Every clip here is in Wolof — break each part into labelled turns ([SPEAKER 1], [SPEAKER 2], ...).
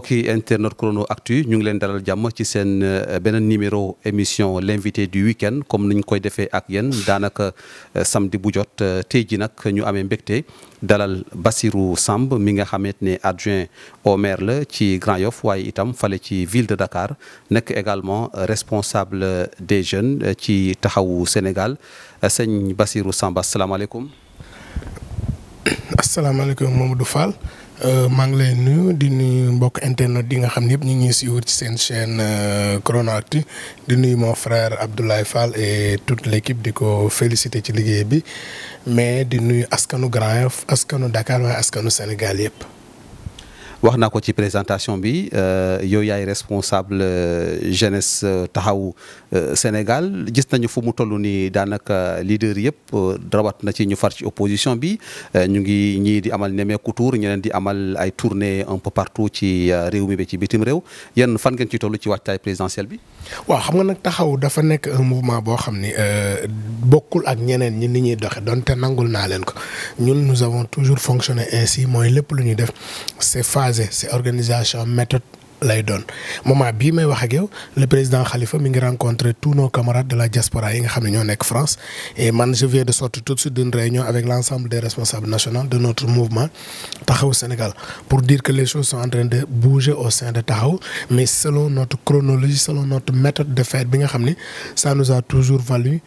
[SPEAKER 1] mbokki internet Chrono Actu ñu ngi leen dalal jàmm ci seen beneen numéro émission l'invité du week-end comme niñ koy defee ak yéen daanaka samedi bu jot tey ji nag ñu amee mbégte dalal Bassirou Samb mi nga xamante ne adjoint au maire la ci Grand Yoff waaye itam fale ci ville de Dakar nekk également responsable des jeunes ci taxawu Sénégal sëñ Bassirou Samb asalaamaaleykum.
[SPEAKER 2] asalaamaaleykum Mamadou Fall. maa ngi lay nuyu di nuyu mbokk internet yi nga xam ne yëpp ñu ngi suivre ci seen chaîne Chrono Actu di nuyu mon frère Abdoulaye Fall et toute l'équipe di ko féliciter ci liggéey bi mais di nuyu askanu Grand Yoff askanu Dakar waaye askanu Sénégal yëpp.
[SPEAKER 1] wax naa ko ci présentation bi yow yaay responsable jeunesse taxawu Sénégal gis nañu fu mu toll nii daanaka leader yëpp rawat na ci ñu far ci opposition bi ñu ngi ñii di amal nemmeeku tour ñeneen di amal ay tournée un peu partout ci réew mi ba ci bitim réew yéen fan ngeen ci toll ci waajtaay présidentiel bi.
[SPEAKER 2] waaw xam nga nag taxaw dafa nekk un mouvement boo xam ni bokkul ak ñeneen ñi ni ñuy doxe donte nangul naa leen ko ñun nous avons toujours fonctionné ainsi mooy lépp lu ñuy def c'est organisation méthode lay doon moment bii may wax ak yow le président Khalifa mi ngi rencontré tous nos camarades de la diaspora yi nga xam ne ñoo nekk France et man je viens de sortir tout de suite d'une réunion avec l'ensemble des responsables nationaux de notre mouvement Taxawu Sénégal pour dire que les choses sont en train de bouger au sein de Taxawu mais selon notre chronologie selon notre méthode de faire bi nga xam ne ça nous a toujours valu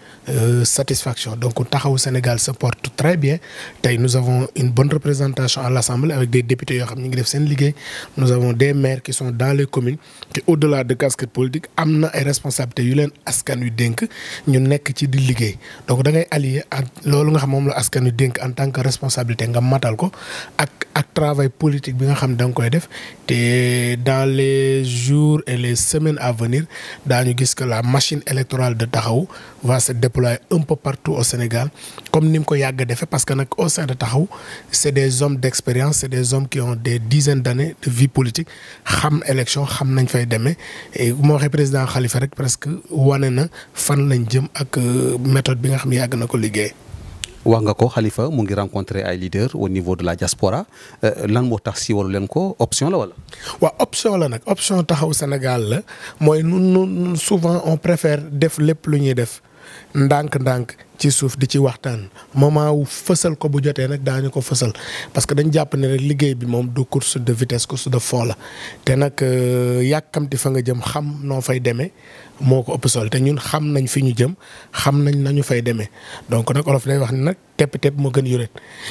[SPEAKER 2] satisfaction donc Taxawu Sénégal se porte très bien tey nous avons une bonne représentation à l'Assemblée avec des députés yoo xam ne ñu ngi def seen liggéey nous avons des maires qui sont dans les communes te au-delà de casquette politique am na ay responsabilités yu leen askan wi dénk ñu nekk ci di liggéey donc da ngay allier ak loolu nga xam moom la askan wi dénk en tant que responsabilité nga matal ko ak travail politique bi nga xam da nga koy def te dans les jours et les semaines à venir daañu gis que la machine électorale de Taxawu va se déployer un peu partout au Sénégal comme ni mu ko yàgg a defee parce que nag au sein de Taxawu c'est des hommes d'expérience c'est des hommes qui ont des dizaines d'années de vie politique xam élection xam nañ fay demee et bu ma waxee président Khalifa rek presque wane na fan lañ jëm ak méthode bi nga xam ne yàgg na ko liggéey.
[SPEAKER 1] wax nga ko Khalifa mu ngi rencontrer ay leaders au niveau de la diaspora lan moo tax si waru leen ko option la wala.
[SPEAKER 2] waaw option la nag option Taxawu Sénégal la mooy nun souvent on préfère def lépp lu ñuy def ndànk-ndànk ci suuf di ci waxtaan moment wu fësal ko bu jotee nag daañu ko fësal parce que dañ jàpp ne rek liggéey bi moom du course de vitesse course de fond la te nag yàkkamti fa nga jëm xam noo fay demee moo ko ëpp solo te ñun xam nañ fi ñu jëm xam nañ nañu fay demee donc nag olof day wax ni nag tepp-tepp moo gën yuret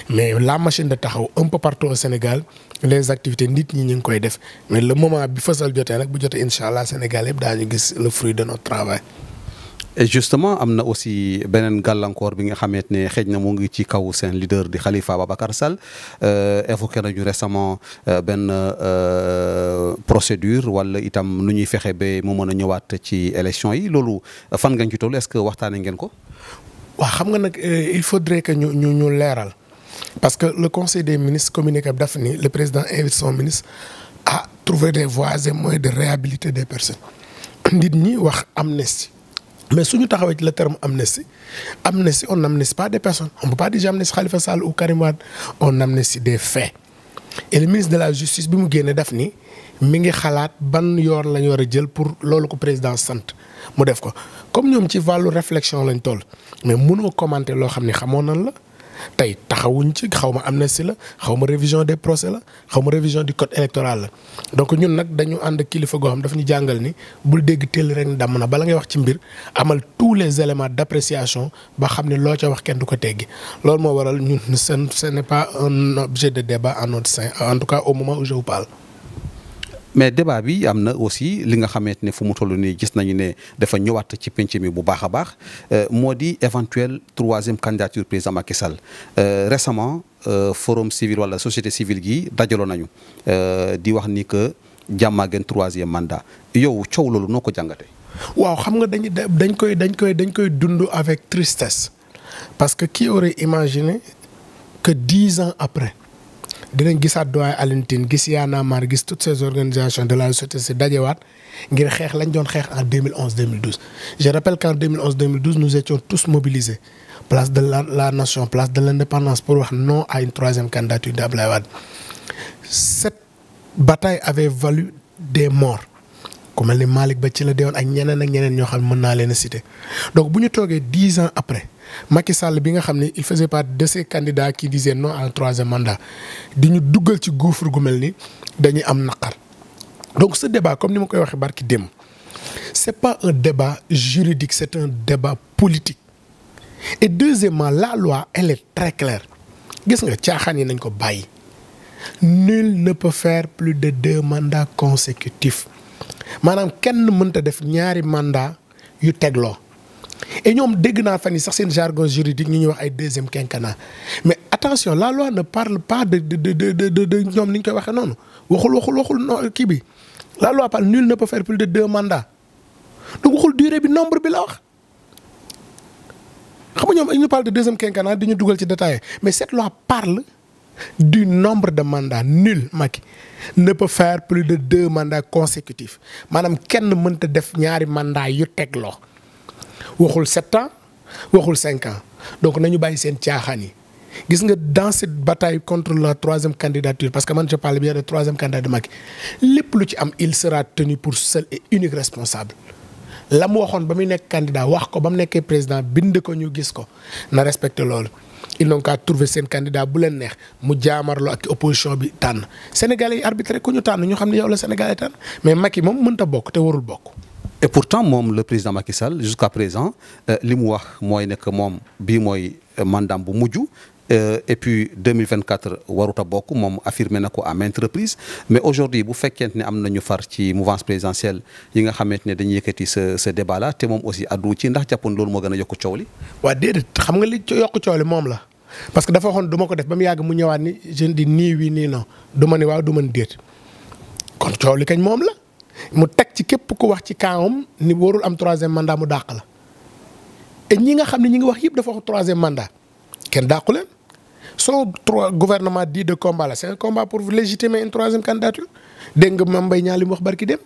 [SPEAKER 2] mais la machine de Taxawu un peu partout au Sénégal les activités nit ñi ñu ngi koy def mais le moment bi fësal jotee nag bu jotee incha allah Sénégal yëpp daañu gis le fruit de notre travail.
[SPEAKER 1] et justement am na aussi beneen gàllankoor bi nga xamante ne xëj na mu ngi ci kaw seen leader di Khalifa Ababacar Sall évoqué nañu récemment benn procédure wala itam nu ñuy fexe ba mu mën a ñëwaat ci élection yi loolu fan nga ci toll est-ce que waxtaanee ngeen ko.
[SPEAKER 2] waaw xam nga nag il faudrait que ñu leeral parce que le conseil des ministres communiqué daf ni le président invite son ministre à trouver des voies et moyens de réhabiliter des personnes nit ñi wax amnistie. mais suñu taxawee ci le terme amnistie on n'amnistie pas des personnes on peut pas dire j'amnistie Khalifa Sall ou Karim Wade on amnistie des faits et le ministre de la justice bi mu génne daf ni mi ngi xalaat ban yoon la ñu war a jël pour loolu ko président sant mu def ko comme ñoom ci wàllu réflexion lañ toll mais mënoo commenter loo xam ne xamoon nañ la tey taxawuñ ci xaw ma amnistie la xaw ma révision des procès la xaw ma révision du code électoral la donc ñun nag dañu ànd kilifa goo xam dafa ñu jàngal ni bul dégg teel rek damm na bala ngay wax ci mbir amal tous les éléments d'appréciation ba xam ne loo ca wax kenn du ko teggi loolu moo waral ñun ce n'est pas un objet de débat en notre sein en tout cas au moment où je vous parle.
[SPEAKER 1] mais débat bi am na aussi li nga xamante ne fu mu toll nii gis nañu ne dafa ñëwaat ci penc mi bu baax a baax moo di éventuelle troisième candidature président Macky Sall récemment forum civil wala société civile gi dajaloo nañu di wax ni que jàmmageen troisième mandat yow coow loolu noo ko jàngate
[SPEAKER 2] waaw xam nga dañ koy dund avec tristesse parce que qui aurait imaginé que 10 ans après dinañ gisaat doyen Alioune Tine gis Y'en a marre gis toutes ces organisations de la société si dajewaat ngir xeex lañ doon xeex en 2011-2012 je rappelle qu'en 2011-2012 nous étions tous mobilisés place de la nation place de l'indépendance pour wax non à une troisième candidature d'Abdoulaye Wade. Cette bataille avait valu des morts ku mel ni Malick Ba ci la deewoon ak ñeneen ñoo xam ne mën naa leen a citer donc bu ñu toogee 10 ans après Macky Sall bi nga xam ne il faisait partie de ces candidats qui disaient non à un 3e mandat di ñu duggal ci gouffre gu mel ni dañuy am naqar donc ce débat comme ni ma koy waxee barki démb c'est pas un débat juridique c'est un débat politique et deuxièmement la loi elle est très claire gis nga caaxaan yi nañ ko bàyyi nul ne peut faire plus de 2 mandats consécutifs maanaam kenn mënta def ñaari mandat yu tegloo et ñoom dégg naa fan yi sax seen jargon juridique ñu ñuy wax ay 2e quinquennat mais attention la loi ne parle pas de ñoom ni ñu koy waxee noonu waxul non kii bi la loi parle nul ne peut faire plus de 2 mandats donc waxul durée bi nombre bi la wax xam nga ñoom ñu parle de 2e quinquennat di ñu dugal ci détail mais cette loi parle du nombre de mandats nul Macky ne peut faire plus de 2 mandats consécutifs maanaam kenn mënta def ñaari mandats yu tegloo waxul 7 ans waxul 5 ans donc nañu bàyyi seen caaxaan yi gis nga dans cette bataille contre la 3e candidature parce que man je parle bien de 3e candidat de Macky lépp lu ci am il sera tenu pour seul et unique responsable la mu waxoon ba muy nekk candidat wax ko ba mu nekkee président bind ko ñu gis ko na respecté loolu ils n'ont qu'à trouver seen candidat bu leen neex mu jaamarloo ak opposition bi tànn Sénégalais yi arbitré ku ñu tànn ñu xam ne yow la Sénégalais tànn mais Macky moom mënta bokk te warul bokk.
[SPEAKER 1] et pourtant moom le président Macky Sall jusqu'à présent li mu wax mooy ne que moom bii mooy mandaam bu mujj. Et puis 2024 warut a bokk moom affirmé na ko à maintes reprises mais aujourd'hui bu fekkente ne am na ñu far ci mouvance présidentielle yi nga xamante ne dañuy yëkkati ce débat là te moom aussi addu ci ndax jàppoon loolu moo gën a yokk coow li.
[SPEAKER 2] waa déedéet xam nga li yokk coow li moom la parce que dafa waxoon du ma ko def ba mu yàgg mu ñëwaat ni je dis nii oui nii non du ma ni waaw du ma ni déet kon coow li kañ moom la mu teg ci képp ku wax ci kaawam ni warul am 3e mandat mu dàq la et ñi nga xam ne ñi ngi wax yëpp dafa wax 3e mandat kenn dàqu leen. Son gouvernement dit de combat là c'est un combat pour légitimer une 3e candidature dégg nga Mame Mbaye Niang li mu wax barki dem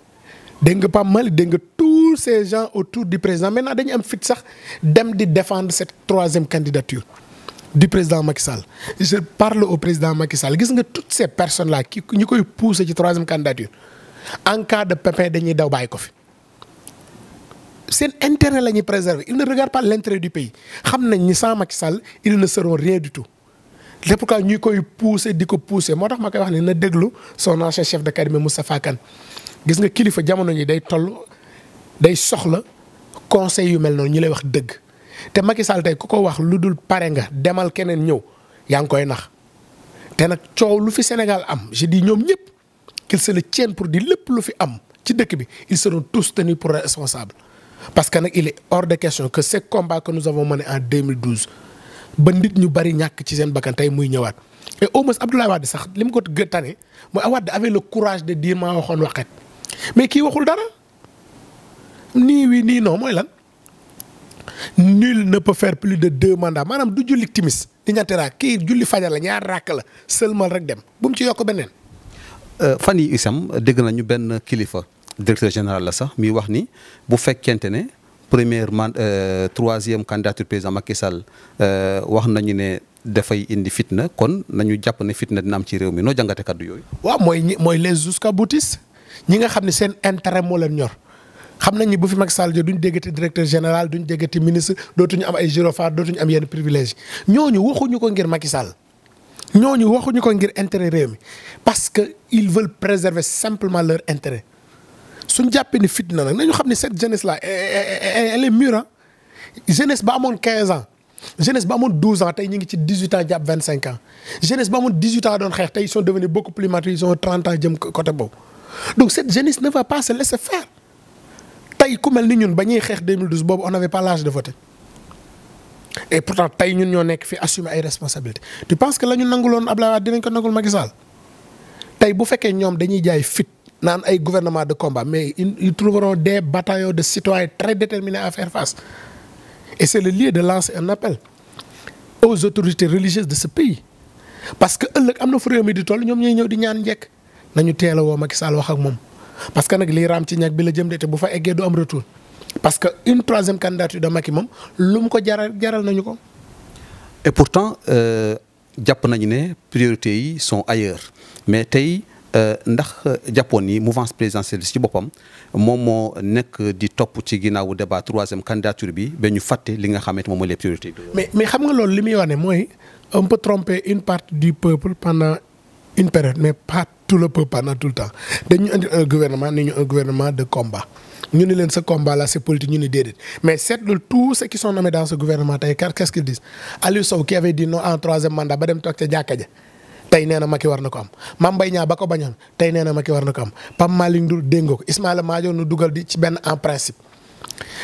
[SPEAKER 2] dégg nga Pape Malick dégg nga tous ces gens autour du président maintenant dañu am fit sax dem di défendre cette 3e candidature du président Macky Sall je parle au président Macky Sall gis nga toutes ces personnes là ki ñu koy pousser ci 3e candidature en cas de pépin dañuy daw bàyyi ko fi seen intérêt la ñuy préserver ils ne regardent pas l'intérêt du pays xam nañ ni sans Macky Sall ils ne seront rien du tout. c'est pourquoi ñu koy pousser di ko pousser moo tax ma koy wax ne na déglu son ancien chef de cabinet Moustapha Kane gis nga kilifa jamono ñi day soxla conseil yu mel noonu ñu lay wax dëgg te Macky Sall tey ku ko wax lu dul pare nga demal keneen ñëw yaa ngi koy nax te nag coow lu fi Sénégal am je dis ñoom ñëpp qu'ils se le tiennent pour dire lépp lu fi am ci dëkk bi ils seront tous tenus pour responsables parce que nag il est hors de question que ce combat que nous avons mené en 2012 ba nit ñu bari ñàkk ci seen bakkan tey muy ñëwaat et au moins Abdoulaye Wade sax li mu ko gëttane mooy Wade avait le courage de dire maa waxoon waxet mais kii waxul dara nii oui nii non mooy lan nul ne peut faire plus de 2 mandats maanaam du julli timis di ñetti raak kii julli fajar la ñaar raak la seulement rek dem bu mu ci yokk beneen.
[SPEAKER 1] fan yi isam dégg nañu benn kilifa directeur général la sax mi wax ni bu fekkente ne. première 3e candidature président Macky Sall wax nañu ne dafay indi fitna kon nañu jàpp ne fitna dina am ci réew mi noo jàngate kaddu yooyu. waaw
[SPEAKER 2] mooy les jusqu'au-boutistes ñi nga xam ne seen intérêt moo leen ñor xam nañ ni bu fi Macky Sall duñ déggati directeur général duñ déggati ministre dootuñu am ay gyrophares dootuñu am yenn privilèges ñooñu waxuñu ko ngir Macky Sall ñooñu waxuñu ko ngir intérêt réew mi parce que ils veulent préserver simplement leur intérêt. suñ jàppee ni fitna nag nañu xam ne cette jeunesse là elle est mûre jeunesse ba amoon 15 ans jeunesse ba amoon 12 ans tey ñu ngi ci 18 ans jàpp 25 ans jeunesse ba amoon 18 ans doon xeex tey ils sont devenus beaucoup plus matures ils ont 30 ans jëm côté boobu donc cette jeunesse ne va pas se laisser faire tey ku mel ni ñun ba ñuy xeex 2012 boobu on n'avait pas l'âge de voter et pourtant tey ñun ñoo nekk fi assumer ay responsabilités tu penses que la ñu nanguloon Abdoulaye Wade dinañ ko nangul Macky Sall tey bu fekkee ñoom dañuy jaay fit naan ay gouvernement de combat mais ils trouveront des bataillons de citoyens très déterminés à faire face et c'est le lieu de lancer un appel aux autorités religieuses de ce pays parce que ëllëg am na fu réew mi di toll ñoom ñooy ñëw di ñaan njekk nañu teel a woo Macky Sall wax ak moom parce que nag lii raam ci ñag bi la jëm de te bu fa eggee du am retour parce que une 3e candidature de Macky moom lu mu ko jaral nañu ko.
[SPEAKER 1] et pourtant jàpp nañu ne priorités yi sont ailleurs mais tey ndax jàppoon ni mouvance présidentielle ci boppam moom moo nekk di topp ci ginnaawu débat troisième candidature bi ba ñu fàtte li nga xamante moom mooy les priorités.
[SPEAKER 2] mais xam nga loolu li muy wane mooy on peut tromper une partie du peuple pendant une période mais pas tout le peuple pendant tout le temps dañu indi un gouvernement de combat. ñu ni leen ce combat là c'est politique ñu ni déedéet mais seetlu tous ceux qui sont nommés dans ce gouvernement tey qu'est-ce qu'ils disent Aliou Sow qui avait dit non en troisième mandat ba dem toog ca jàkka ja tey nee na Macky war na ko am Mame Mbaye Niang ba ko bañoon tey nee na Macky war na ko am Pape Malick Ndour dégg nga ko Ismaïla Madior nu dugal di ci benn en principe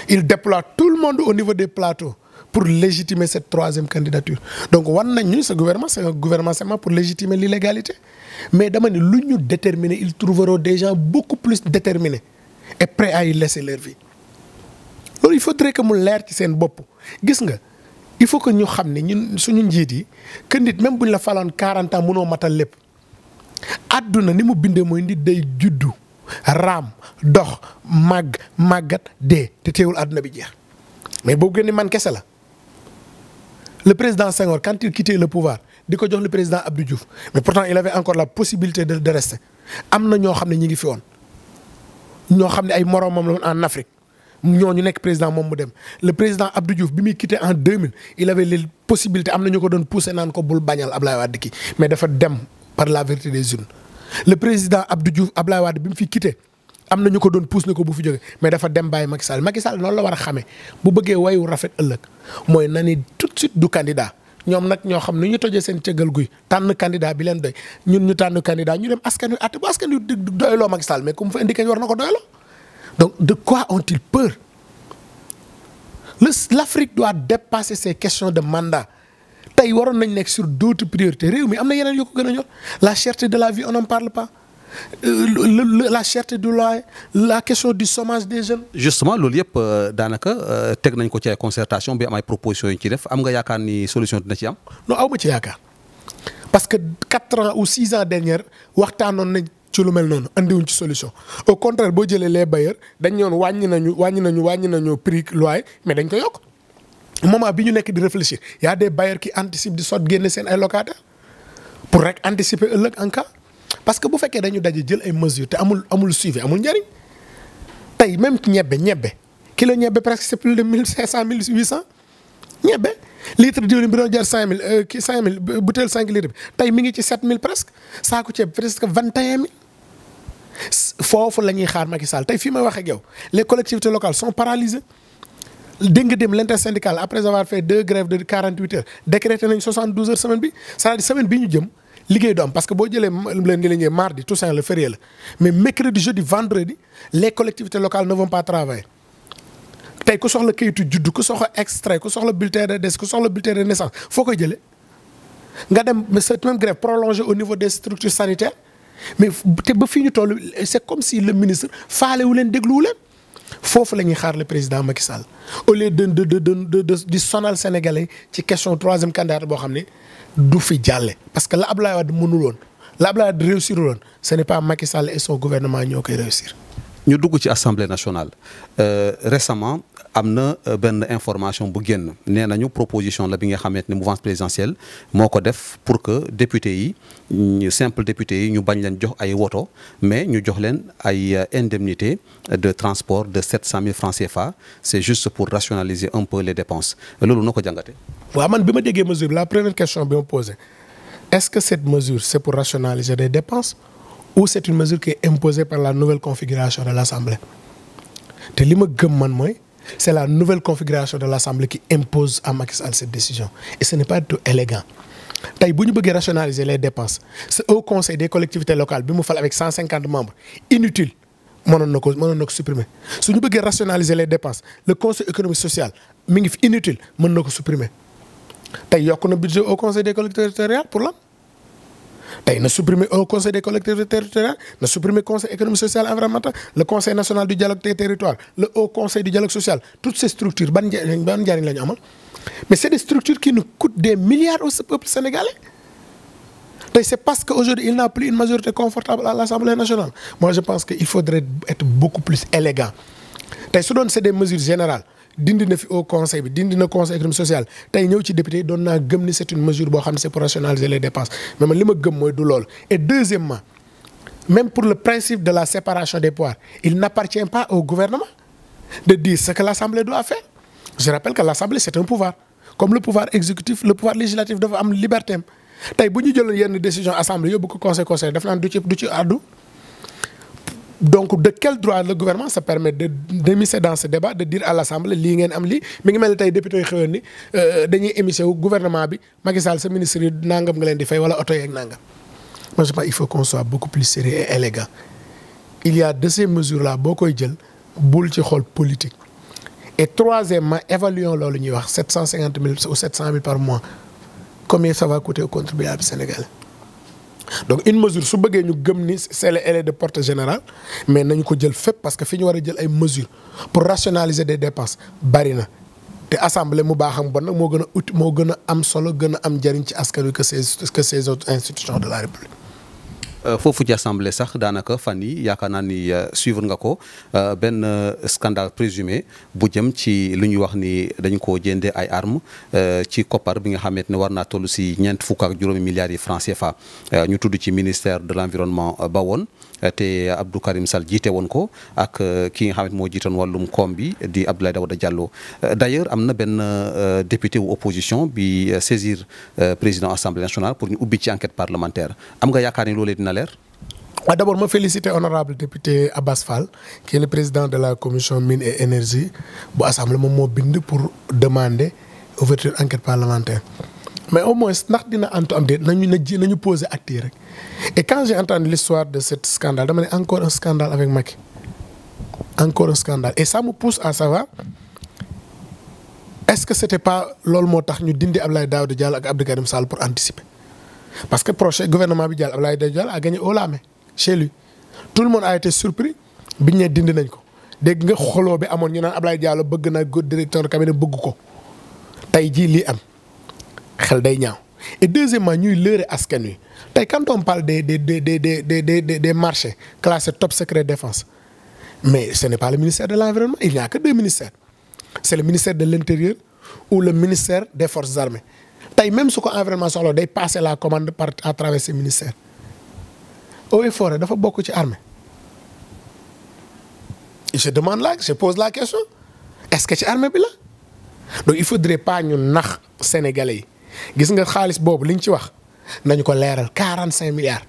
[SPEAKER 2] il déploie tout le monde au niveau des plateaux pour légitimer cette troisième candidature donc wan nañ ñu ce gouvernement c'est un gouvernement seulement pour légitimer l'illégalité mais dama ne lu ñu déterminer ils trouveront des gens beaucoup plus déterminés et prêts à y laisser leur vie loolu il faudrait que mu leer ci seen bopp gis nga il faut que ñu xam ne ñun suñu njiit yi que nit même bu ñu la faloon 40 ans mënoo matal lépp àdduna ni mu bindee mooy nit day juddu raam dox màggat dee te teewul àdduna bi jeex mais boobu gën ni man kese la le président Senghor quand il quittait le pouvoir di ko jox le président Abdou Diouf mais pourtant il avait encore la possibilité de rester am na ñoo xam ne ñi ngi fi woon ñoo xam ne ay moromam la woon en Afrique ñooñu nekk président moom mu dem le président Abdou Diouf bi muy quitté en 2000 il avait les possibilités am na ñu ko doon poussé naan ko bul bañal Ablaye Wade ki mais dafa dem par la vérité des urnes le président Abdou Diouf Ablaye Wade bi mu fi quitté am na ñu ko doon poussé ne ko bu fi jógee mais dafa dem bàyyi Macky Sall noonu la war a xamee bu bëggee wayu rafet ëllëg mooy na ni tout de suite du candidat ñoom nag ñoo xam ni ñu tojee seen cëggal guy tànn candidat bi leen doy ñun ñu tànn candidat ñu dem askan wi àtte bu askan wi doyloo Macky Sall mais ku mu fa indi kañ war na ko doyloo donc de quoi ont-ils peur l'Afrique doit dépasser ces questions de mandat tey waroon nañ nekk sur d'autres priorités réew mi am na yeneen yu ko gën a ñor la cherté de la vie on n'en parle pas la cherté du loyer la question du chômage des jeunes.
[SPEAKER 1] justement loolu yëpp daanaka teg nañ ko ci ay concertation bi am ay propositions yu ñu ci def am nga yaakaar ni solution dina ci am.
[SPEAKER 2] non aw ma ci yaakaar parce que 4 ans ou 6 ans dernière waxtaanoon nañ ci lu mel noonu andiwuñ ci solution au contraire boo jëlee les bailleurs dañ ñoon wàññi nañu prix loyer mais dañ ko yokk moment bi ñu nekk di réfléchir y a des bailleurs qui anticipent di sot génne seen ay locataires pour rek anticiper ëllëg en cas parce que bu fekkee dañu daje jël ay mesures te amul suivi amul njariñ tey même ñebbe kilo ñebbe presque c'est plus de 1500 1800 ñebbe litre diwlin bi doon jar 5000 5000 bouteille 5 litres bi tey mi ngi ci 7000 presque saako ceeb presque 21000 foofu la ñuy xaar Macky Sall tey fii may wax ak yow les collectivités locales sont paralysées dégg nga dem l'intersyndical après avoir fait 2 grèves de 48 heures décrété nañ 72 heures semaine bi c'est-à-dire semaine bi ñu jëm liggéey du am parce que boo jëlee leen di mardi Toussaint le férié la mais mercredi jeudi vendredi les collectivités locales ne vont pas travailler tey ku soxla kayitu juddu ku soxla extrait ku soxla bulletin de décès ku soxla bulletin de naissance foo koy jëlee nga dem mais cette même grève prolongée au niveau des structures sanitaires mais te ba fii ñu toll c'est comme si le ministre faalewu leen dégluwu leen foofu la ñuy xaar le président Macky Sall au lieu di sonal sénégalais ci question troisième candidat boo xam ne du fi jàlle parce que la Abdoulaye Wade mënul woon la Abdoulaye Wade réussir woon ce n'est pas Macky Sall et son gouvernement ñoo koy réussir.
[SPEAKER 1] ñu dugg ci assemblée nationale récemment am na benn information bu génn nee nañu proposition la bi nga xamante ne mouvance présidentielle moo ko def pour que député yi simple député yi ñu bañ leen jox ay woto mais ñu jox leen ay indemnité de transport de 700 000 francs CFA c'est juste pour rationaliser un peu les dépenses loolu noo ko jàngate.
[SPEAKER 2] waaw man bi ma déggee mesure bi la première question bi ma posé est-ce que cette mesure c'est pour rationaliser des dépenses ou c'est une mesure qui est imposée par la nouvelle configuration de l'Assemblée te li ma gëm man mooy c'est la nouvelle configuration de l'Assemblée qui impose à Macky Sall cette décision et ce n'est pas du tout élégant tey bu ñu bëggee rationaliser les dépenses c'est au conseil des collectivités locales bi mu fal avec 150 membres inutile mënoon na ko supprimer su ñu bëggee rationaliser les dépenses le conseil économique social mi ngi fi inutile mën na ko supprimer tey yokk na budget au conseil des collectivités territoriales pour lan tey na supprimer au conseil des collectivités territoriales na supprimer conseil économique social environnemental le conseil national du dialogue des territoires le haut conseil du dialogue social toutes ces structures ban njariñ la ñu amal mais c'est des structures qui nous coûtent des milliards au peuple sénégalais tey c'est parce que aujourd'hui il n'a plus une majorité confortable à l'Assemblée nationale moi je pense que il faudrait être beaucoup plus élégant tey su doon c'est des mesures générales dindi na fi au conseil bi dindi na conseil économique social tey ñëw ci député doon naa gëm ni c'est une mesure boo xam ne c'est pour rationaliser les dépenses mais man li ma gëm mooy du loolu et deuxièmement même pour le principe de la séparation des pouvoirs, il n'appartient pas au gouvernement de dire ce que l'Assemblée doit faire. Je rappelle que l'Assemblée, c'est un pouvoir. Comme le pouvoir exécutif, le pouvoir législatif doit avoir liberté. Si nous avons une décision Assemblée, il y a conseil, donc, de quel droit le gouvernement se permet de d'émisser dans ce débat, de dire à l'Assemblée, li ngeen am li mi ngi mel tay député yi xewon ni dañuy émisser wu gouvernement bi Macky Sall sa ministre yi nangam nga leen di fay wala auto yeeg nangam. Moi je pense il faut qu'on soit beaucoup plus sérieux et élégant. Il y a de ces mesures là bokoy jël bul ci xol politique. Et troisièmement, évaluons lolu ñuy wax 750 000 ou 700 000 par mois. Combien ça va coûter au contribuable sénégalais? Donc une mesure su bëggee ñu gëm ni elle est de portée générale mais nañu ko jël fépp parce que fi ñu war a jël ay mesures pour rationaliser des dépenses bari na te assemblée mu baax am bon nag moo gën a am solo gën a am njëriñ ci askan wi que ces autres institutions de la République.
[SPEAKER 1] Foofu ci assemblée sax daanaka fan yi yaakaar naa ni suivre nga ko benn scandale présumé bu jëm ci lu ñuy wax ni dañ koo jëndee ay armes ci koppar bi nga xamante ne war naa toll si $4 milliards yi francs CFA ñu tudd ci ministère de l'environnement ba woon te Abdou Karim Sall jiite woon ko ak ki nga xamante moo jiitoon wàllum koom bi di Abdoulaye Daouda Diallo. D'ailleurs am na benn député wu opposition bi saisir président assemblée nationale pour ñu ubbi ci enquête parlementaire am nga yaakaar ni loolee dina leer.
[SPEAKER 2] D'abord, je félicite l'honorable député Abbas Fall, qui est le président de la commission mine et énergie de l'Assemblée pour demander ouverture d'enquête parlementaire. Mais au moins, nous poser acte. Et quand j'ai entendu l'histoire de ce scandale, j'ai dit encore un scandale avec Macky. Encore un scandale. Et ça me pousse à savoir, est-ce que ce n'était pas l'olmotax nous dindi Abdoulaye Daouda Diallo et Abdou Karim Sall pour anticiper? Parce que le prochain gouvernement Abdoulaye Daouda Diallo a gagné haut la main chez lui. Tout le monde a été surpris. Bi ñu dindi nañ ko. Dégg nga xoloo bi amoon ñu naan Abdoulaye Diallo bëgg na directeur de cabinet bëgg ko. Tey jii lii am xel day ñaaw. Et deuxièmement ñuy leurrer askan wi. Tey quand on parle des marchés classés top secret défense, mais ce n'est pas le ministère de l'environnement. Il n'y a que deux ministères. C'est le ministère de l'Intérieur ou le ministère des Forces armées. Même si l'environnement soxla day passer la commande à travers ces ministères. Eaux et Forêts dafa bokk ci armée. Je pose la question. Est-ce que c'est armée bi la? Donc il ne faudrait pas ñu nax sénégalais yi. Gis nga xaalis boobu liñ ci wax nañu ko leeral 45 milliards.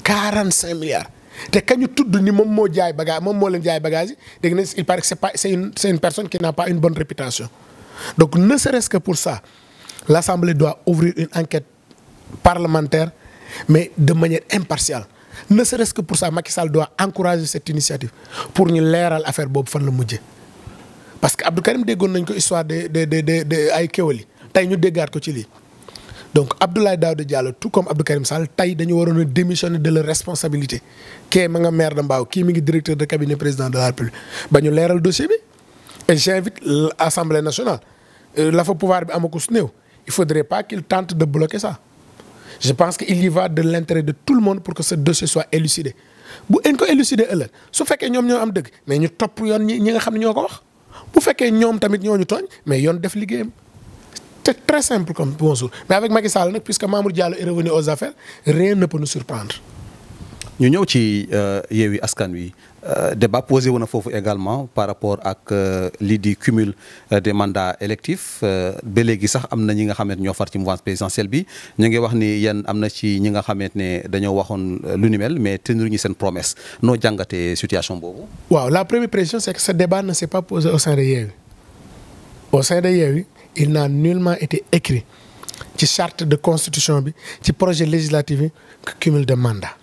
[SPEAKER 2] 45 milliards. Te kañu tudd ni moom moo jaay bagage moom moo leen jaay bagage yi dégg na il paraît que c'est une personne qui n'a pas une bonne réputation. Donc ne serait-ce que pour ça, l'Assemblée doit ouvrir une enquête parlementaire, mais de manière impartiale. Ne serait-ce que pour ça, Macky Sall doit encourager cette initiative pour ñu leeral affaire boobu fan la mujjee. Parce que Abdou Karim déggoon nañ ko histoire de ay kéwal yi tey ñu déggaat ko ci lii. Donc Abdoulaye Daouda Diallo tout comme Abdou Karim Sall tey dañu waroon a démissionner de leur responsabilité. Kii ma nga maire de Mbao kii mi ngi directeur de cabinet président de la République ba ñu leeral dossier bi. Et j'invite l'Assemblée nationale la fa pouvoir bi amako su néew. Il ne faudrait pas qu'il tente de bloquer ça. Je pense qu'il y va de l'intérêt de tout le monde pour que ce dossier soit élucidé. Si on peut élucider, si on fait ñom ñoo am deug mais ñu top yoon ñi nga xamni ñoko wax. Bu fekkee ñom tamit ñoo ñu togn mais yoon def liggéeyam. C'est très simple comme bonjour. Mais avec Macky Sall puisque Mamour Diallo est revenu aux affaires, rien ne peut nous surprendre.
[SPEAKER 1] ñu ñëw ci Yewwi Askan Wi débat posé wu na foofu également par rapport ak lii di cumul des mandats électifs ba léegi sax am na ñi nga xamante ñoo far ci mouvance présidentielle bi ñu ngi wax ni yéen am na ci ñi nga xamante ne dañoo waxoon lu ni mel mais tenir ñu seen promesse noo jàngatee situation boobu.
[SPEAKER 2] Waaw, la première précision c'est que ce débat ne s'est pas posé au sein de Yewwi. Au sein de Yewwi, il n'a nullement été écrit ci charte de constitution bi ci projet législatif bi cumul de mandats.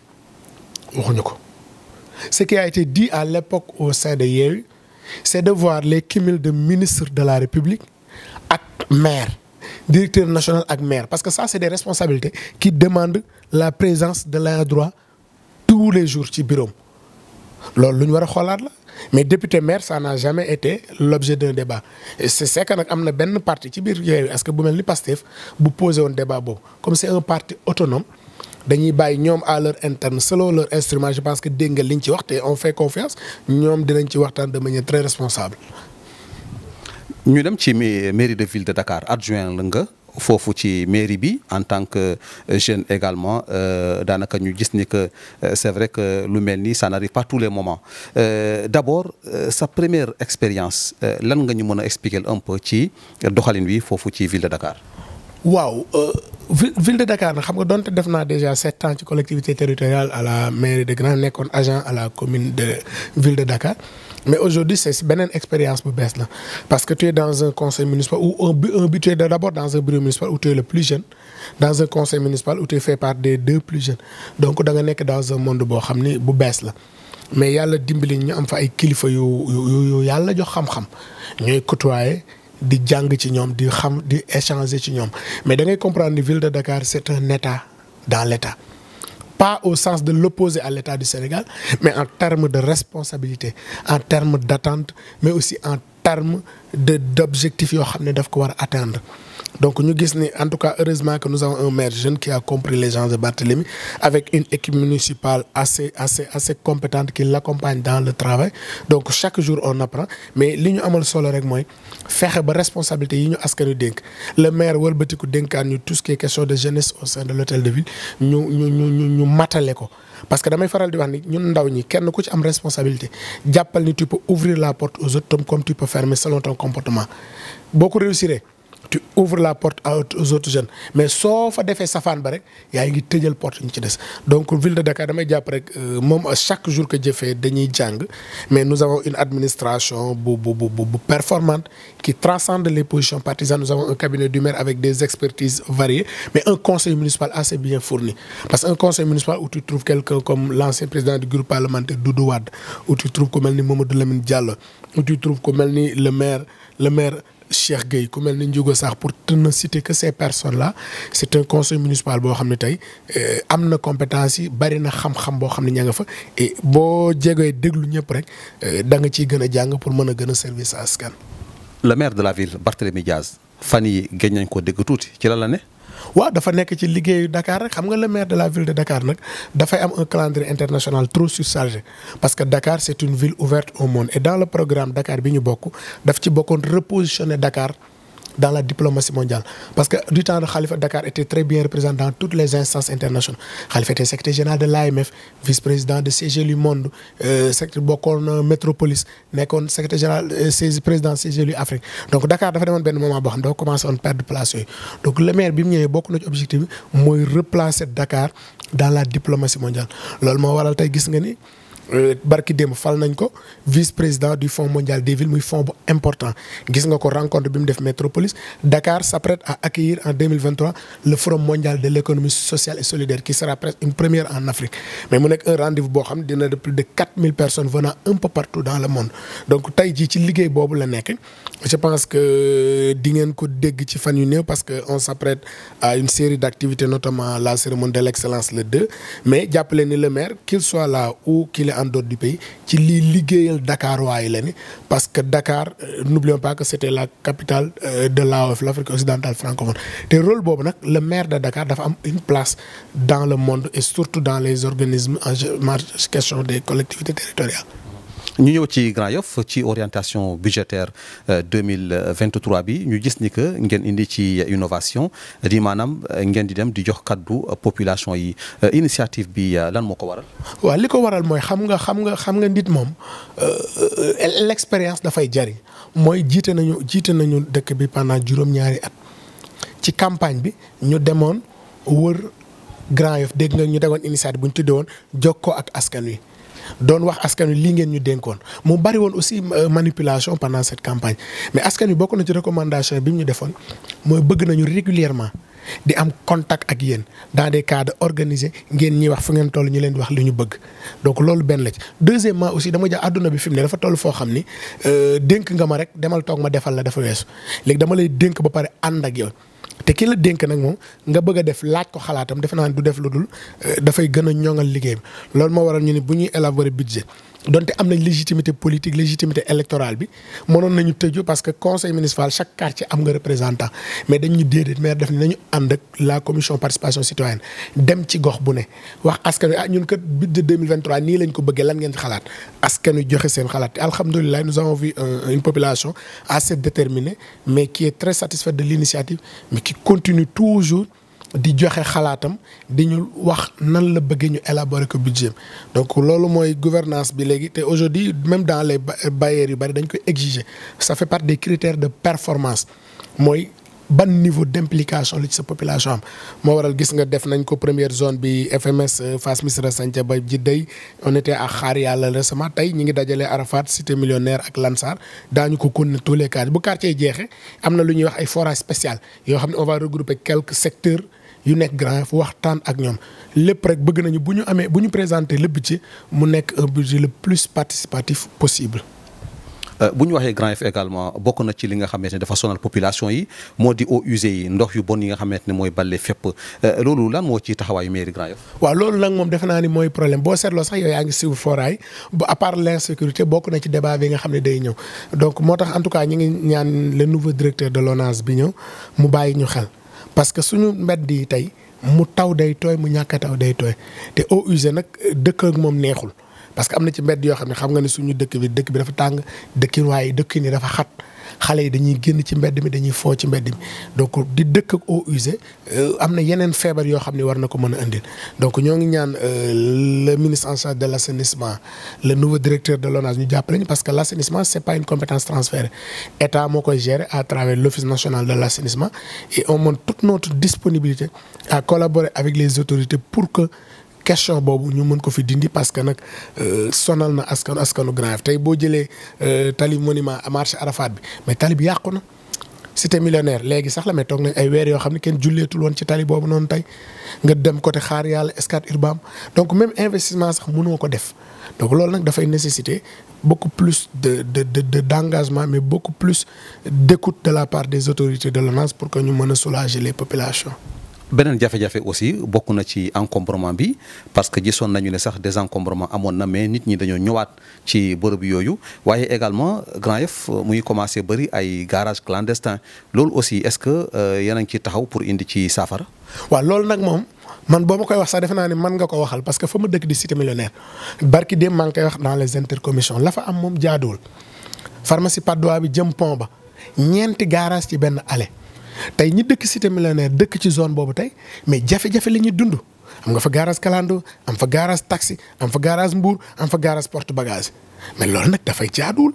[SPEAKER 2] Ce qui a été dit à l'époque au sein de Yewwi, c'est de voir les cumuls de ministres de la République avec maire, directeur national avec maire. Parce que ça, c'est des responsabilités qui demandent la présence de l'ayant droit tous les jours ci bureau. Mais député maire, ça n'a jamais été l'objet d'un débat. Et c'est que nous avons une partie ci biir Yewwi, est-ce que vous avez Pastef vous posez un débat bon. Comme c'est un parti autonome, dañuy bàyyi ñoom à leur interne selon leur instrument. Je pense que dégg nga liñ ci wax te on fait confiance ñoom dinañ ci waxtaan de manière très responsable.
[SPEAKER 1] ñu dem ci mairie de ville de Dakar adjoint la nga foofu ci mairie bi en tant que jeune également daanaka ñu gis ni que c'est vrai que lu mel ni ça n'arrive pas tous les moments d'abord sa première expérience lan nga ñu mën a expliquer un peu ci doxalin wi foofu ci ville de Dakar.
[SPEAKER 2] waaw ville de Dakar nag xam nga donte def naa déjà 7 ans ci collectivité territoriale à la mairie de Grand nekkoon agent à la commune de ville de Dakar mais aujourd'hui c'est beneen expérience bu bees la parce que tu es dans un conseil municipal ou tu es d'abord dans un bureau municipal où tu es le plus jeune dans un conseil municipal où tu es fait par des 2 plus jeunes donc da nga nekk dans un monde boo xam ni bu bees la mais yàlla dimbali ñu am fa ay kilifa yu yàlla jox xam-xam ñooy côtoyer di jàng ci ñoom di xam di échanger ci ñoom mais da ngay comprendre ni ville de Dakar c'est un État dans l'État pas au sens de l'opposé à l'État du Sénégal mais en termes de responsabilité en termes d'attente mais aussi en termes d'objectifs yoo xam ne daf ko war a atteindre donc ñu gis ni en tout cas heureusement que nous avons un maire jeune qui a compris les gens de Barthélémy avec une équipe municipale assez compétente qui l'accompagne dans le travail donc chaque jour on apprend mais li ñu amal solo rek mooy fexe ba responsabilité yi ñu askanu dénk le maire wëlbatiku dénkaan ñu tout ce qui est question de jeunesse au sein de l'hôtel de ville ñu matale ko parce que damay faral di wax ni ñun ndaw ñi kenn ku ci am responsabilité jàppal ni tu peux ouvrir la porte aux autres comme tu peux fermer selon ton comportement boo ko réussir tu ouvres la porte aux autres jeunes mais soo fa defee safaan ba rek yaa ngi tëjal porte ñu ci des donc ville de Dakar damay jàpp rek moom chaque jour que jëfee dañuy jàng mais nous avons une administration bu performante qui transcende les positions partisanes nous avons un cabinet du maire avec des expertises variées mais un conseil municipal assez bien fourni parce que un conseil municipal où tu trouves quelqu'un comme l'ancien président du groupe parlementaire Doudou Wade où tu trouves ku mel ni Mamadou Lamine Diallo où tu trouves ku mel ni le maire Cheikh Gueye ku mel ni Ndiouga Sarr pour ne citer que ces personnes-là c'est un conseil municipal boo xam ne tey am na compétence yi bari na xam-xam boo xam ne ña nga fa et boo jegee déglu ñëpp rek da nga ciy gën a jàng pour mën a gën a servir sa askan.
[SPEAKER 1] le maire de la ville Barthélémy Diaz fan yi gëj nañ ko dégg tuuti ci la ne.
[SPEAKER 2] waaw dafa nekk ci liggéeyu Dakar rek xam nga le maire de la ville de Dakar nag dafay am un calendrier international trop surchargé parce que Dakar c'est une ville ouverte au monde et dans le programme Dakar bi ñu bokk daf ci bokkoon repositionner Dakar dans la diplomatie mondiale parce que du temps de Khalifa Dakar était très bien représenté dans toutes les instances internationales Khalifa était secrétaire général de l'AMF vice-président de CGLU Monde secrétaire bokkoon Métropolis nekkoon secrétaire général président CGLU Afrique donc Dakar dafa demoon benn moment boo xam ne dafa commencé woon perdre place yooyu donc le maire bi mu ñëwee bokk na ci objectif bi mooy replacer Dakar dans la diplomatie mondiale loolu moo waral tey gis nga ni barki démb fal nañ ko vice-président du fonds mondial des villes muy fonds bu important gis nga ko rencontre bi mu def Métropolis Dakar s'apprête à accueillir en 2023 le forum mondial de l'économie sociale et solidaire qui sera presque une première en Afrique mais mu nekk un rendez-vous boo xam dina de plus de 4000 personnes venant un peu partout dans le monde donc tey jii ci liggéey boobu la nekk je pense que di ngeen ko dégg ci fan yu néew parce que on s'apprête à une série d'activités notamment la cérémonie de l'excellence le 2 mais jàppale ni le maire qu'il soit là ou qu'il est en dehors du pays ci lii liggéeyal Dakar waaye la ni parce que Dakar n'oublions pas que c'était la capitale de l'AOF l'Afrique occidentale francophone te rôle boobu nag le maire de Dakar dafa am une place dans le monde et surtout dans les organismes en question des collectivités territoriales.
[SPEAKER 1] ñu ñëw ci Grand Yoff ci orientation budgétaire 2023 bi ñu gis ni que ngeen indi ci innovation di maanaam ngeen di dem di jox kaddu population yi initiative bi lan moo ko waral.
[SPEAKER 2] waaw li ko waral mooy xam nga nit moom l'expérience dafay jariñ mooy jiite nañu dëkk bi pendant juróom-ñaari at ci campagne bi ñu demoon wër Grand Yoff dégg nga ñu demoon initiative bu ñu tuddee woon jokkoo ak askan wi. doon wax askan wi lii ngeen ñu dénkoon mu bari woon aussi manipulation pendant cette campagne mais askan wi bokk na ci recommandation bi ñu defoon mooy bëgg nañu régulièrement di am contact ak yéen dans des cadres organisés ngeen ñuy wax fu ngeen toll ñu leen di wax li ñu bëgg donc loolu benn la ci. deuxièmement aussi dama jàpp àdduna bi fi mu ne dafa toll foo xam ni dénk nga ma rek demal toog ma defal la dafa weesu léegi dama lay dénk ba pare ànd ak yow. te ki la dénk nag moom nga bëgg a def laaj ko xalaatam defe naa du def lu dul dafay gën a ñoŋal liggéey bi loolu moo waral ñu ni bu ñuy élaborer budget donte am nañ légitimité politique légitimité électorale bi mënoon nañu tëju parce que conseil municipal chaque quartier am nga représentant mais dañ ñu déedéet maire def ni nañu ànd ak la commission participation citoyenne dem ci gox bu ne wax askan wi ñun kat budget 2023 nii lañ ko bëggee lan ngeen ci xalaat askan wi joxe seen xalaat te alhamdulilah nous avons vu une population assez déterminée mais qui est très satisfaite de l'initiative mais qui continue toujours di joxe xalaatam di ñu wax nan la bëggee ñu élaborer ko budget donc loolu mooy gouvernance bi léegi te aujourd'hui même dans les bailleurs yu bari dañ koy exiger ça fait partie des critères de performance mooy ban niveau d'implication la ci sa population am moo waral gis nga def nañ ko première zone bi FMS Fass Missirah Santhiaba Djiddah on était à Xaar Yàlla récemment tey ñi ngi dajalee Arafat Cité Millionnaire ak Lansar daañu ko continuer tous les quartiers bu quartier jeexee am na lu ñuy wax ay forage spécial yoo xam ne on va regrouper quelques secteurs yu nekk Grand Yoff waxtaan ak ñoom lépp rek bëgg nañu bu ñu présenter le budget mu nekk un budget le plus participatif possible.
[SPEAKER 1] bu ñu waxee Grand Yoff également bokk na ci li nga xamante ne dafa sonal population yi moo di eaux usées yi ndox yu bon yi nga xamante ne mooy balle fépp loolu lan moo ci taxawaayu mairie Grand Yoff. waaw
[SPEAKER 2] loolu nag moom defe naa ni mooy problème boo seetloo sax yow yaa ngi suivre foraay bu à part l'insécurité bokk na ci débat bi nga xam ne day ñëw donc moo tax en tout cas ñu ngi ñaan le nouveau directeur de l'ONAS bi ñëw mu bàyyi ñu xel. parce que suñu mbedd yi tey mu taw day tooy mu ñàkk a taw day tooy te eaux usées nag dëkk ak moom neexul parce que am na ci mbedd yoo xam ne xam nga ne suñu dëkk bi dafa tàng dëkkin waaye dëkk ni dafa xat xale yi dañuy génn ci mbedd mi dañuy foo ci mbedd mi donc di dëkk ak eaux usées am na yeneen feebar yoo xam ne war na ko mën a indil donc ñoo ngi ñaan le ministre en charge de l'assainissement le nouveau directeur de l'ONAS ñu jàppale ñu parce que l'assainissement c'est pas une compétence transférée état moo koy gérer à travers l'office national de l'assainissement et on montre toute notre disponibilité à collaborer avec les autorités pour que question boobu ñu mën ko fi dindi parce que nag sonal na askanu Grand Yoff tey boo jëlee tali monument marché Arafat bi mais tali bi yàqu na Cité Millionnaire léegi sax la mais toog nañ ay weer yoo xam ne kenn julleetul woon ci tali boobu noonu tey nga dem côté Xaar Yàlla Scat Urbam donc même investissement sax mënoo ko def donc loolu nag dafay nécessiter beaucoup plus d'engagement mais beaucoup plus d'écoute de la part des autorités de l'ONAS pour que ñu mën a soulager les populations.
[SPEAKER 1] beneen jafe-jafe aussi bokk na ci encombrement bi parce que gisoon nañu ne sax désencombrement amoon na mais nit ñi dañoo ñëwaat ci bërëb yooyu waaye également Grand Yoff muy commencé bëri ay garage clandestin loolu aussi est-ce que yéen a ngi ci taxaw pour indi ci saafara.
[SPEAKER 2] waaw loolu nag moom man boo ma koy wax sax defe naa ne man nga ko waxal parce que fa ma dëkk di Cité Millionnaire barki dem maa ngi koy wax dans les intercommissions la fa am moom jaaduwul pharmacie Patte d'Oie bi jëm pont ba ñeenti garage ci benn allée. tey ñi dëkk Cité Millionnaire dëkk ci zone boobu tey mais jafe-jafe la ñuy dund am nga fa garage Kalando am fa garage taxi am fa garage Mbour am fa garage porte bagage mais loolu nag dafay jaaduwul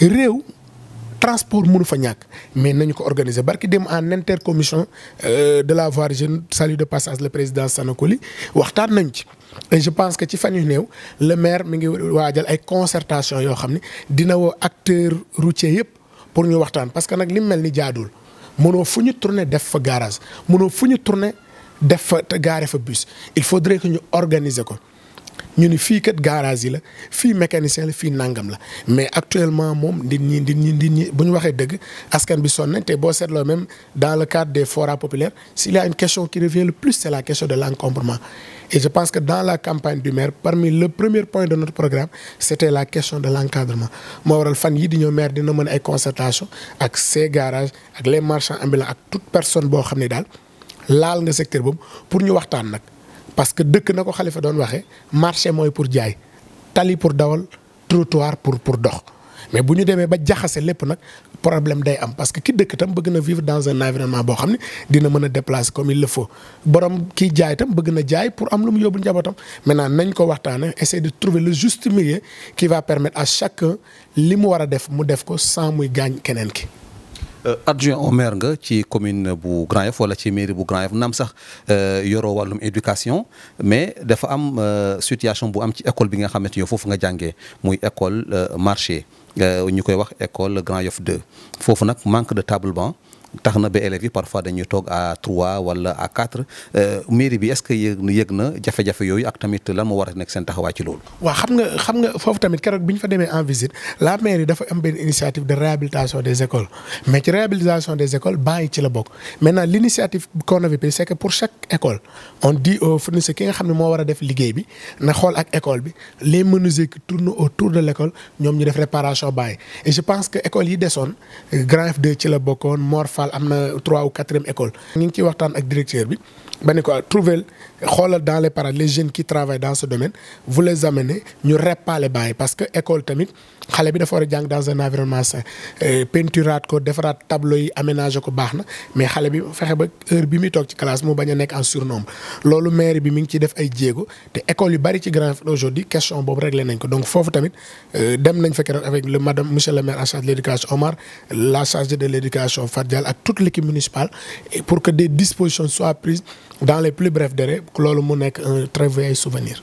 [SPEAKER 2] réew transport mënu fa ñàkk mais nañu ko organiser barki dem en intercommission de la voirie je salue de passage le président Sanakoli waxtaan nañ ci et je pense que ci fan yu néew le maire mi ngi waajal ay concertation yoo xam ne dina woo acteurs routiers yëpp pour ñu waxtaan parce que nag li mu mel ni jaaduwul. mënoo fu ñu tourner def fa garage mënoo fu ñu tourner def fa gaare fa bus il faudrait que ñu organiser ko ñu ni fii kat garage yi la fii mécanicien la fii nangam la mais actuellement moom nit ñi bu ñu waxee dëgg askan bi sonn nañ te boo seetloo même dans le cadre des forats populaires s'il y a une question qui revient le plus c'est la question de l'encombrement et je pense que dans la campagne du maire parmi le premier point de notre programme c'était la question de l'encadrement moo waral fan yi di ñëw maire dina mën ay concertation ak ces garages ak les marchands ambulants ak toute personne boo xam ne daal laal nga secteur boobu pour ñu waxtaan nag parce que dëkk na ko Khalifa doon waxee marché mooy pour jaay tali pour dawal trottoir pour dox mais bu ñu demee ba jaxase lépp nag problème day am parce que ki dëkk tam bëgg na vivre dans un environnement boo xam ne dina mën a déplacer comme il le faut borom kiy jaay tam bëgg na jaay pour am lu mu yóbbu njabootam maintenant nañ ko waxtaanee essayer de trouver le juste milieu qui va permettre à chacun li mu war a def mu def ko sans muy gaañ keneen ki.
[SPEAKER 1] adjoint au maire nga ci commune bu Grand Yoff wala ci mairie bu Grand Yoff naam sax yoroo wàllum éducation mais dafa am situation bu am ci école bi nga xamante yow foofu nga jàngee muy école marché ñu koy wax école Grand Yoff 2 foofu nag manque de table banc tax na ba élèves yi parfois dañuy toog à 3 wala à 4 mairie bi est-ce que yëg na jafe-jafe yooyu ak tamit lan moo war a nekk seen taxawaay ci loolu.
[SPEAKER 2] waaw xam nga foofu tamit keroog bi ñu fa demee en visite la mairie dafa am benn initiative de réhabilitation des écoles mais ci réhabilitation des écoles banc yi ci la bokk maintenant l'initiative qu'on avait pris c'est que pour chaque école on dit au fournisseur ki nga xam ne moo war a def liggéey bi na xool ak école bi les menuisiers qui tournent autour de l'école ñoom ñu def réparation banc yi et je pense que école yi desoon Grand F2 ci la bokkoon Mor Fall am na 3 ou 4e école. ñu ngi ciy waxtaan ak directeur bi ba ni ko trouver xoolal dans les parents les jeunes qui travaillent dans ce domaine vous les amenez ñu réparer banc yi parce que école tamit xale bi dafa war a jàng dans un environnement sain peinturaat ko defaraat tableau yi aménager ko baax na mais xale bi fexe ba heure bi muy toog ci classe mu bañ a nekk en surnombre loolu mairie bi mi ngi ciy def ay jéego te école yu bari ci Grand Yoff aujourd'hui question boobu réglé nañ ko donc foofu tamit dem nañ fekk rek avec le monsieur le maire en charge de l'éducation Omar la chargée de l'éducation Fatou Diallo ak toute l'équipe municipale pour que des dispositions soient prises dans les plus brefs délais loolu mu nekk un très vieil souvenir.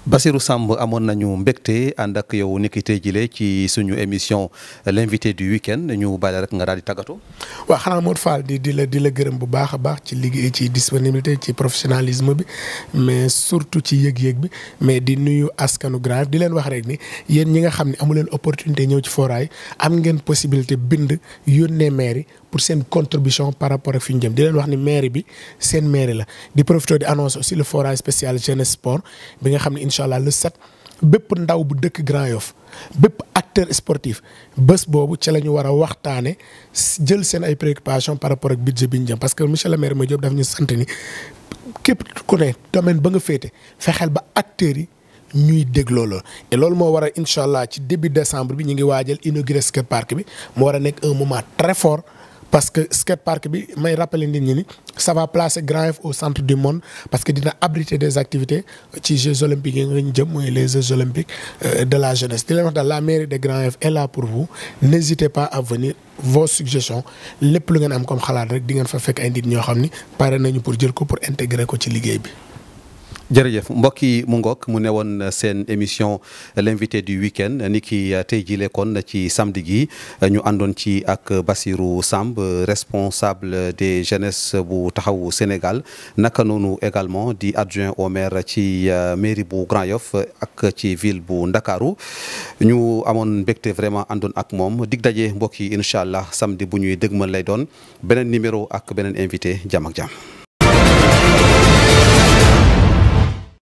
[SPEAKER 1] Bassirou Samb amoon nañu mbégte ànd ak yow niki tey jile ci suñu émission l'invité du week-end ñu bàyyi rek nga daal di tàggatoo.
[SPEAKER 2] waaw xanaa Modou Fall di la gërëm bu baax a baax ci liggéey ci disponibilité ci professionnalisme bi mais surtout ci yëg-yëg bi mais di nuyu askanu Grand Yoff di leen wax rek ni yéen ñi nga xam ne amu leen opportunité ñëw ci foraay am ngeen possibilité bind yónnee mairie pour seen contribution par rapport ak fi ñu jëm di leen wax ni mairie bi seen mairie la di profiter di annoncer aussi le forail spécial jeunesse sport bi nga xam ne incha allah le 7 bépp ndaw bu dëkk Grand Yoff bépp acteur sportif bés boobu ci la ñu war a waxtaane jël seen ay préoccupations par rapport ak budget bi ñu jëm parce que monsieur le maire Madiop Diop daf ñu sant ni képp ku ne domaine ba nga féete fexeel ba acteurs yi ñuy dégloo loolu et loolu moo war a incha allah ci début décembre bi ñu ngi waajal inaugurer skatepark bi mu war a nekk un moment très fort parce que skatepark bi may rappeler nit ñi ni ça va placer Grand Yoff au centre du monde parce que dina abriter des activités ci Jeux olympiques yi nga ñu jëm mooy les Jeux olympiques de la jeunesse di leen wax daal la mairie de Grand Yoff est là pour vous n'hésitez pas à venir vos suggestions lépp lu ngeen am comme xalaat rek di ngeen fa fekk ay nit ñoo xam ni pare nañu pour jël ko pour intégrer ko ci liggéey bi.
[SPEAKER 1] jërëjëf mbokk yi mu ngoog mu newoon seen émission l'invité du week-end ni ki tey jii kon ci samedi gi ñu àndoon ci ak Bassirou Samb responsable des jeunesses bu taxawu Sénégal naka noonu également di adjoint au maire ci mairie bu Grand Yoff ak ci ville bu Ndakaaru ñu amoon mbégte vraiment àndoon ak moom dig daje mbokk yi incha allah samedi bu ñuy dëgmal lay doon beneen numéro ak beneen invité jàmm ak jàmm.